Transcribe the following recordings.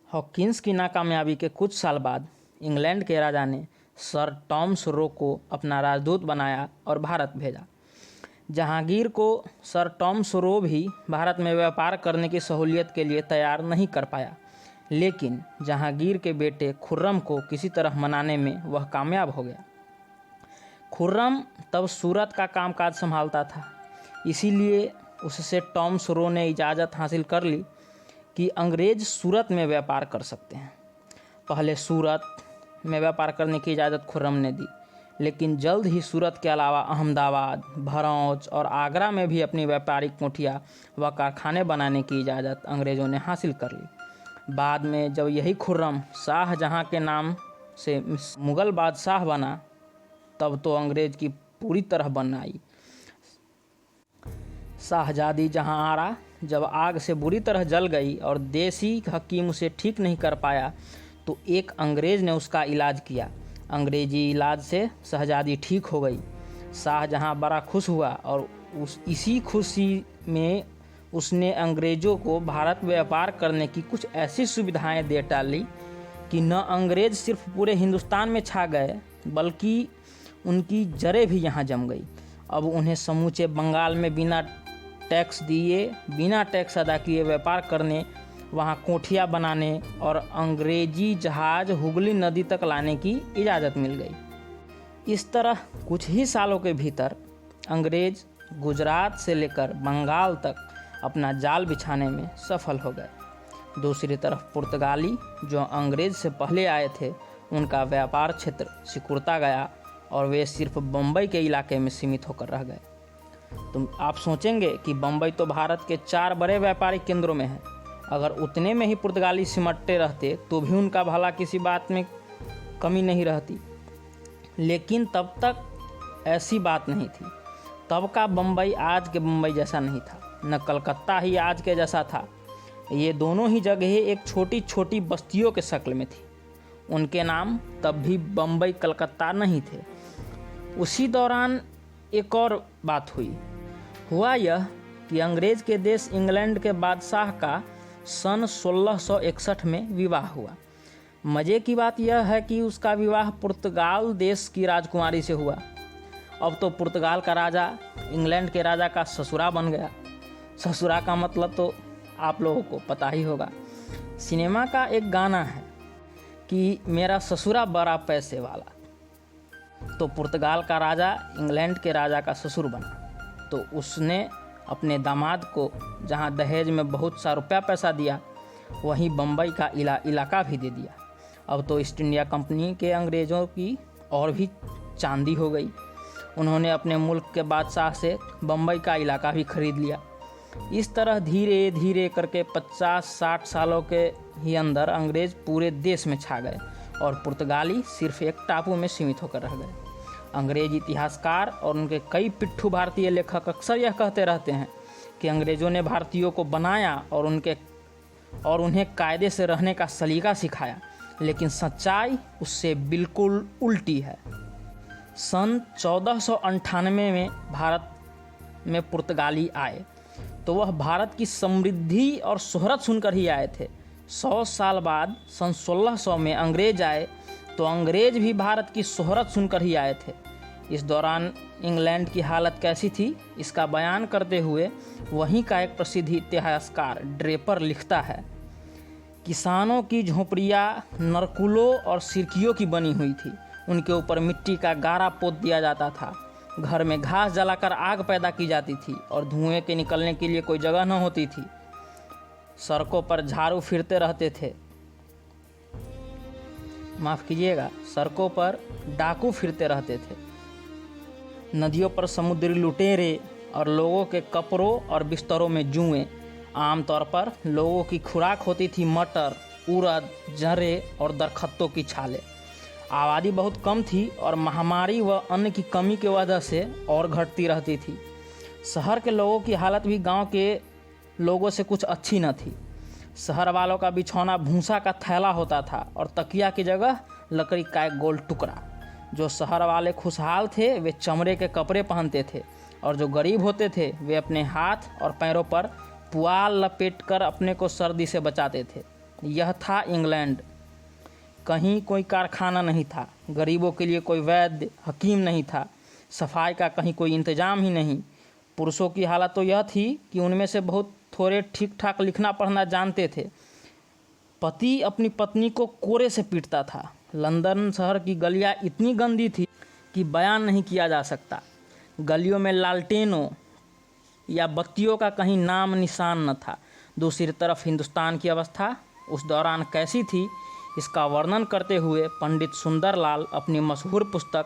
Hawkins की नाकामयाबी के कुछ साल बाद इंग्लैंड के राजा ने सर टॉमस रो को अपना राजदूत बनाया और भारत भेजा। जहांगीर को सर टॉमस रो भी भारत में व्यापार करने की सहूलियत के लिए तैयार नहीं कर पाया, लेकिन जहांगीर के बेटे खुर्रम को किसी तरह मनाने में वह कामयाब हो गया। खुर्रम तब सूरत का कामकाज संभालता था, इसीलिए उससे टॉमस रो ने इजाज़त हासिल कर ली कि अंग्रेज़ सूरत में व्यापार कर सकते हैं। पहले सूरत में व्यापार करने की इजाज़त खुर्रम ने दी, लेकिन जल्द ही सूरत के अलावा अहमदाबाद, भरौच और आगरा में भी अपनी व्यापारिक कोठियाँ व कारखाने बनाने की इजाज़त अंग्रेज़ों ने हासिल कर ली। बाद में जब यही खुर्रम शाहजहाँ के नाम से मुग़ल बादशाह बना, तब तो अंग्रेज़ की पूरी तरह बन आई। शाहजादी जहांआरा जब आग से बुरी तरह जल गई और देसी हकीम उसे ठीक नहीं कर पाया, तो एक अंग्रेज़ ने उसका इलाज किया। अंग्रेज़ी इलाज से शहजादी ठीक हो गई। शाहजहाँ बड़ा खुश हुआ और इसी खुशी में उसने अंग्रेज़ों को भारत व्यापार करने की कुछ ऐसी सुविधाएं दे डाली कि न अंग्रेज़ सिर्फ पूरे हिंदुस्तान में छा गए, बल्कि उनकी जड़ें भी यहाँ जम गई। अब उन्हें समूचे बंगाल में बिना टैक्स दिए, बिना टैक्स अदा किए व्यापार करने, वहाँ कोठियाँ बनाने और अंग्रेजी जहाज़ हुगली नदी तक लाने की इजाज़त मिल गई। इस तरह कुछ ही सालों के भीतर अंग्रेज़ गुजरात से लेकर बंगाल तक अपना जाल बिछाने में सफल हो गए। दूसरी तरफ पुर्तगाली जो अंग्रेज़ से पहले आए थे, उनका व्यापार क्षेत्र सिकुड़ता गया और वे सिर्फ बम्बई के इलाके में सीमित होकर रह गए। तो आप सोचेंगे कि बम्बई तो भारत के 4 बड़े व्यापारिक केंद्रों में है, अगर उतने में ही पुर्तगाली सिमटते रहते तो भी उनका भला किसी बात में कमी नहीं रहती। लेकिन तब तक ऐसी बात नहीं थी। तब का बम्बई आज के बम्बई जैसा नहीं था, न कलकत्ता ही आज के जैसा था। ये दोनों ही जगहें एक छोटी छोटी बस्तियों के शक्ल में थी। उनके नाम तब भी बम्बई कलकत्ता नहीं थे। उसी दौरान एक और बात हुआ यह कि अंग्रेज़ के देश इंग्लैंड के बादशाह का सन 1661 में विवाह हुआ। मज़े की बात यह है कि उसका विवाह पुर्तगाल देश की राजकुमारी से हुआ। अब तो पुर्तगाल का राजा इंग्लैंड के राजा का ससुरा बन गया। ससुरा का मतलब तो आप लोगों को पता ही होगा। सिनेमा का एक गाना है कि मेरा ससुरा बड़ा पैसे वाला। तो पुर्तगाल का राजा इंग्लैंड के राजा का ससुर बना, तो उसने अपने दामाद को जहां दहेज में बहुत सा रुपया पैसा दिया, वहीं बम्बई का इलाका भी दे दिया। अब तो ईस्ट इंडिया कंपनी के अंग्रेज़ों की और भी चांदी हो गई। उन्होंने अपने मुल्क के बादशाह से बम्बई का इलाका भी खरीद लिया। इस तरह धीरे धीरे करके 50-60 सालों के ही अंदर अंग्रेज़ पूरे देश में छा गए और पुर्तगाली सिर्फ एक टापू में सीमित होकर रह गए। अंग्रेज़ इतिहासकार और उनके कई पिट्ठू भारतीय लेखक अक्सर यह कहते रहते हैं कि अंग्रेज़ों ने भारतीयों को बनाया और उन्हें कायदे से रहने का सलीका सिखाया, लेकिन सच्चाई उससे बिल्कुल उल्टी है। सन 1498 में भारत में पुर्तगाली आए तो वह भारत की समृद्धि और शोहरत सुनकर ही आए थे। 100 साल बाद सन 1600 में अंग्रेज आए तो अंग्रेज भी भारत की शोहरत सुनकर ही आए थे। इस दौरान इंग्लैंड की हालत कैसी थी, इसका बयान करते हुए वहीं का एक प्रसिद्ध इतिहासकार ड्रेपर लिखता है, किसानों की झोपड़ियाँ नरकुलों और सिरकियों की बनी हुई थी। उनके ऊपर मिट्टी का गारा पोत दिया जाता था। घर में घास जलाकर आग पैदा की जाती थी और धुएं के निकलने के लिए कोई जगह न होती थी। सड़कों पर झाड़ू फिरते रहते थे। माफ़ कीजिएगा, सड़कों पर डाकू फिरते रहते थे। नदियों पर समुद्री लुटेरे और लोगों के कपड़ों और बिस्तरों में जुएं। आमतौर पर लोगों की खुराक होती थी मटर, उड़द, जरे और दरख्तों की छालें। आबादी बहुत कम थी और महामारी व अन्न की कमी की वजह से और घटती रहती थी। शहर के लोगों की हालत भी गांव के लोगों से कुछ अच्छी न थी। शहर वालों का बिछौना भूसा का थैला होता था और तकिया की जगह लकड़ी का एक गोल टुकड़ा। जो शहर वाले खुशहाल थे वे चमड़े के कपड़े पहनते थे और जो गरीब होते थे वे अपने हाथ और पैरों पर पुआल लपेटकर अपने को सर्दी से बचाते थे। यह था इंग्लैंड। कहीं कोई कारखाना नहीं था, गरीबों के लिए कोई वैद्य हकीम नहीं था, सफाई का कहीं कोई इंतजाम ही नहीं। पुरुषों की हालत तो यह थी कि उनमें से बहुत थोड़े ठीक ठाक लिखना पढ़ना जानते थे। पति अपनी पत्नी को कोड़े से पीटता था। लंदन शहर की गलियां इतनी गंदी थी कि बयान नहीं किया जा सकता। गलियों में लालटेनों या बत्तियों का कहीं नाम निशान न था। दूसरी तरफ हिंदुस्तान की अवस्था उस दौरान कैसी थी, इसका वर्णन करते हुए पंडित सुंदरलाल अपनी मशहूर पुस्तक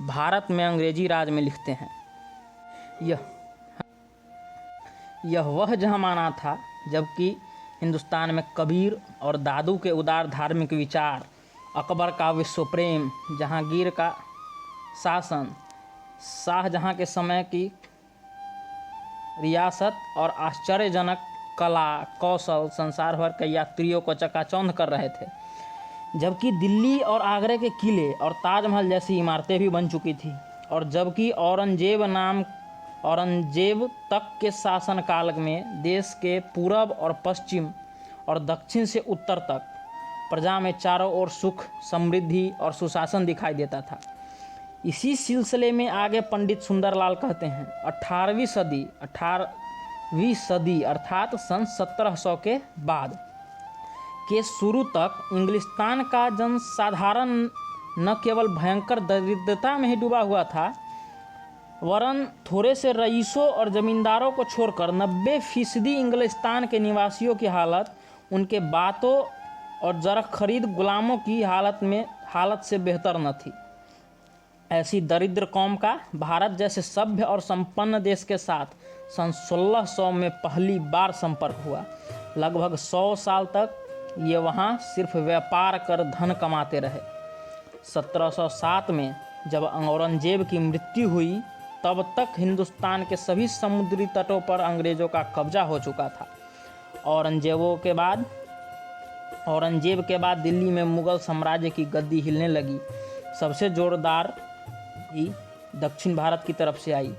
भारत में अंग्रेजी राज में लिखते हैं। यह वह जमाना था जबकि हिंदुस्तान में कबीर और दादू के उदार धार्मिक विचार, अकबर का विश्व प्रेम, जहांगीर का शासन, शाहजहां के समय की रियासत और आश्चर्यजनक कला कौशल संसार भर के यात्रियों को चकाचौंध कर रहे थे। जबकि दिल्ली और आगरे के किले और ताजमहल जैसी इमारतें भी बन चुकी थी और जबकि औरंगजेब तक के शासनकाल में देश के पूरब और पश्चिम और दक्षिण से उत्तर तक प्रजा में चारों ओर सुख, समृद्धि और सुशासन दिखाई देता था। इसी सिलसिले में आगे पंडित सुंदरलाल कहते हैं, 18वीं सदी अर्थात सन 1700 के बाद के शुरू तक इंग्लिस्तान का जनसाधारण न केवल भयंकर दरिद्रता में ही डूबा हुआ था, वरन थोड़े से रईसों और जमींदारों को छोड़कर 90% इंग्लिस्तान के निवासियों की हालत उनके बातों और जरख खरीद गुलामों की हालत से बेहतर न थी। ऐसी दरिद्र कौम का भारत जैसे सभ्य और संपन्न देश के साथ सन 1600 में पहली बार संपर्क हुआ। लगभग 100 साल तक ये वहाँ सिर्फ व्यापार कर धन कमाते रहे। 1707 में जब औरंगजेब की मृत्यु हुई तब तक हिंदुस्तान के सभी समुद्री तटों पर अंग्रेज़ों का कब्जा हो चुका था। औरंगजेब के बाद दिल्ली में मुगल साम्राज्य की गद्दी हिलने लगी। सबसे जोरदार ही दक्षिण भारत की तरफ से आई।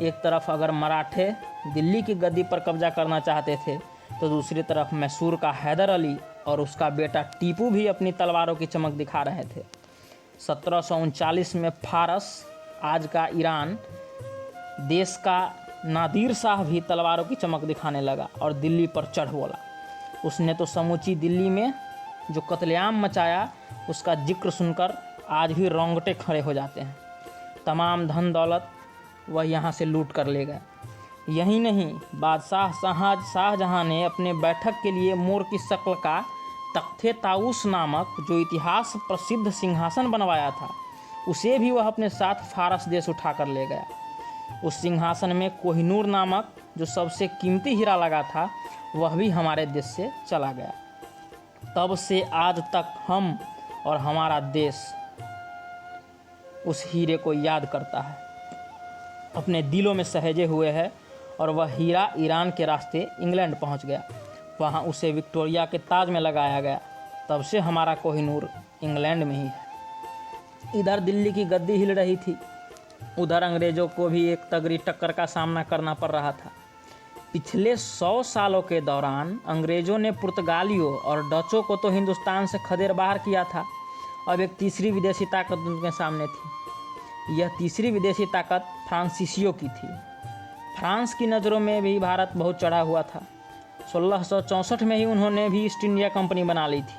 एक तरफ अगर मराठे दिल्ली की गद्दी पर कब्जा करना चाहते थे तो दूसरी तरफ मैसूर का हैदर अली और उसका बेटा टीपू भी अपनी तलवारों की चमक दिखा रहे थे। 1739 में फारस, आज का ईरान देश का नादिर शाह भी तलवारों की चमक दिखाने लगा और दिल्ली पर चढ़ बोला। उसने तो समूची दिल्ली में जो कत्लेआम मचाया उसका जिक्र सुनकर आज भी रोंगटे खड़े हो जाते हैं। तमाम धन दौलत वह यहाँ से लूट कर ले गए। यही नहीं, बादशाह शाहजहां ने अपने बैठक के लिए मोर की शक्ल का तख्ते ताऊस नामक जो इतिहास प्रसिद्ध सिंहासन बनवाया था, उसे भी वह अपने साथ फारस देश उठा कर ले गया। उस सिंहासन में कोहिनूर नामक जो सबसे कीमती हीरा लगा था वह भी हमारे देश से चला गया। तब से आज तक हम और हमारा देश उस हीरे को याद करता है, अपने दिलों में सहेजे हुए है और वह हीरा ईरान के रास्ते इंग्लैंड पहुंच गया। वहां उसे विक्टोरिया के ताज में लगाया गया। तब से हमारा कोहिनूर इंग्लैंड में ही है। इधर दिल्ली की गद्दी हिल रही थी, उधर अंग्रेज़ों को भी एक तगड़ी टक्कर का सामना करना पड़ रहा था। पिछले 100 सालों के दौरान अंग्रेज़ों ने पुर्तगालियों और डचों को तो हिंदुस्तान से खदेड़ बाहर किया था। अब एक तीसरी विदेशी ताकत उनके सामने थी। यह तीसरी विदेशी ताकत फ्रांसीसियों की थी। फ्रांस की नज़रों में भी भारत बहुत चढ़ा हुआ था। 1664 में ही उन्होंने भी ईस्ट इंडिया कंपनी बना ली थी,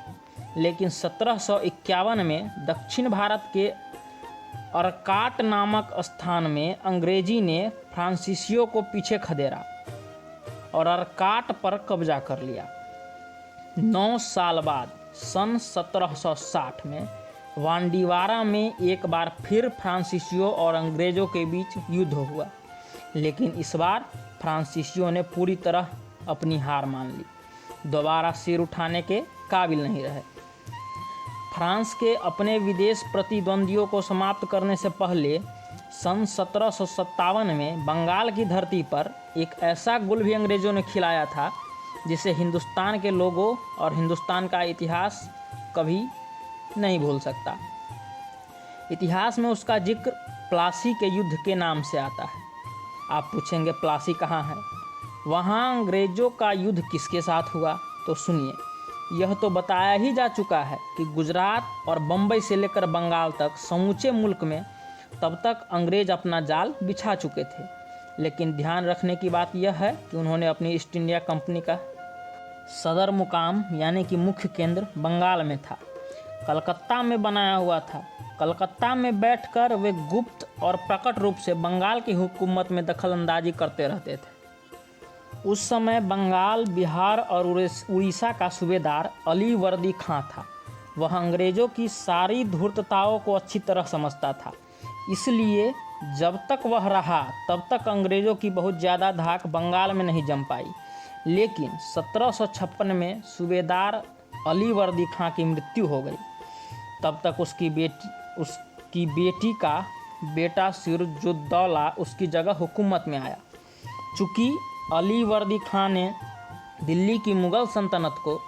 लेकिन 1751 में दक्षिण भारत के अरकाट नामक स्थान में अंग्रेजी ने फ्रांसीसियों को पीछे खदेड़ा और अरकाट पर कब्जा कर लिया। 9 साल बाद सन 1760 में वांडीवारा में एक बार फिर फ्रांसीसियों और अंग्रेज़ों के बीच युद्ध हुआ, लेकिन इस बार फ्रांसीसियों ने पूरी तरह अपनी हार मान ली, दोबारा सिर उठाने के काबिल नहीं रहे। फ्रांस के अपने विदेश प्रतिद्वंदियों को समाप्त करने से पहले सन 1757 में बंगाल की धरती पर एक ऐसा गुल भी अंग्रेज़ों ने खिलाया था जिसे हिंदुस्तान के लोगों और हिंदुस्तान का इतिहास कभी नहीं भूल सकता। इतिहास में उसका जिक्र प्लासी के युद्ध के नाम से आता है। आप पूछेंगे प्लासी कहाँ है? वहाँ अंग्रेज़ों का युद्ध किसके साथ हुआ? तो सुनिए, यह तो बताया ही जा चुका है कि गुजरात और बम्बई से लेकर बंगाल तक समूचे मुल्क में तब तक अंग्रेज़ अपना जाल बिछा चुके थे। लेकिन ध्यान रखने की बात यह है कि उन्होंने अपनी ईस्ट इंडिया कंपनी का सदर मुकाम यानी कि मुख्य केंद्र बंगाल में था, कलकत्ता में बनाया हुआ था। कलकत्ता में बैठकर वे गुप्त और प्रकट रूप से बंगाल की हुकूमत में दखलंदाजी करते रहते थे। उस समय बंगाल, बिहार और उड़ीसा का सूबेदार अली वर्दी खां था। वह अंग्रेज़ों की सारी धूर्तताओं को अच्छी तरह समझता था, इसलिए जब तक वह रहा तब तक अंग्रेज़ों की बहुत ज़्यादा धाक बंगाल में नहीं जम पाई। लेकिन 1756 में सूबेदार अली वर्दी खां की मृत्यु हो गई। तब तक उसकी बेटी का बेटा सिराजुद्दौला उसकी जगह हुकूमत में आया। चूँकि अली वर्दी खां ने दिल्ली की मुग़ल सल्तनत को,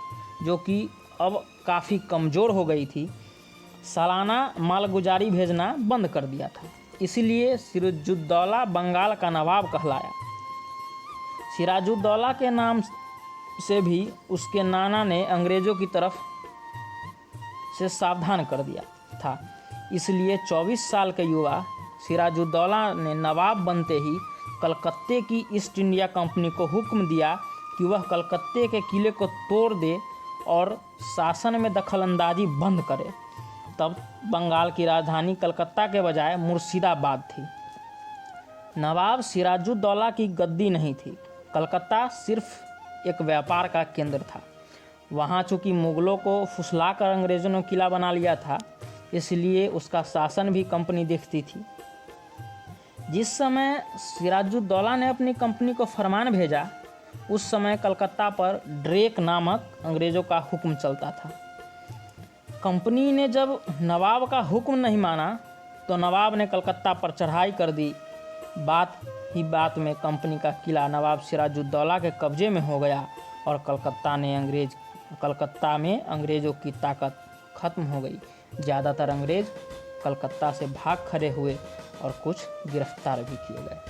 जो कि अब काफ़ी कमज़ोर हो गई थी, सालाना मालगुजारी भेजना बंद कर दिया था, इसलिए सिराजुद्दौला बंगाल का नवाब कहलाया। सिराजुद्दौला के नाम से भी उसके नाना ने अंग्रेज़ों की तरफ से सावधान कर दिया था, इसलिए 24 साल के युवा सिराजुद्दौला ने नवाब बनते ही कलकत्ते की ईस्ट इंडिया कंपनी को हुक्म दिया कि वह कलकत्ते के किले को तोड़ दे और शासन में दखलंदाजी बंद करे। तब बंगाल की राजधानी कलकत्ता के बजाय मुर्शिदाबाद थी। नवाब सिराजुद्दौला की गद्दी नहीं थी। कलकत्ता सिर्फ एक व्यापार का केंद्र था। वहाँ चूँकि मुग़लों को फुसलाकर अंग्रेज़ों ने किला बना लिया था, इसलिए उसका शासन भी कंपनी देखती थी। जिस समय सिराजुद्दौला ने अपनी कंपनी को फरमान भेजा, उस समय कलकत्ता पर ड्रेक नामक अंग्रेज़ों का हुक्म चलता था। कंपनी ने जब नवाब का हुक्म नहीं माना तो नवाब ने कलकत्ता पर चढ़ाई कर दी। बात ही बात में कंपनी का किला नवाब सिराजुद्दौला के कब्जे में हो गया और कलकत्ता में अंग्रेज़ों की ताकत खत्म हो गई। ज़्यादातर अंग्रेज़ कलकत्ता से भाग खड़े हुए और कुछ गिरफ्तार भी किए गए।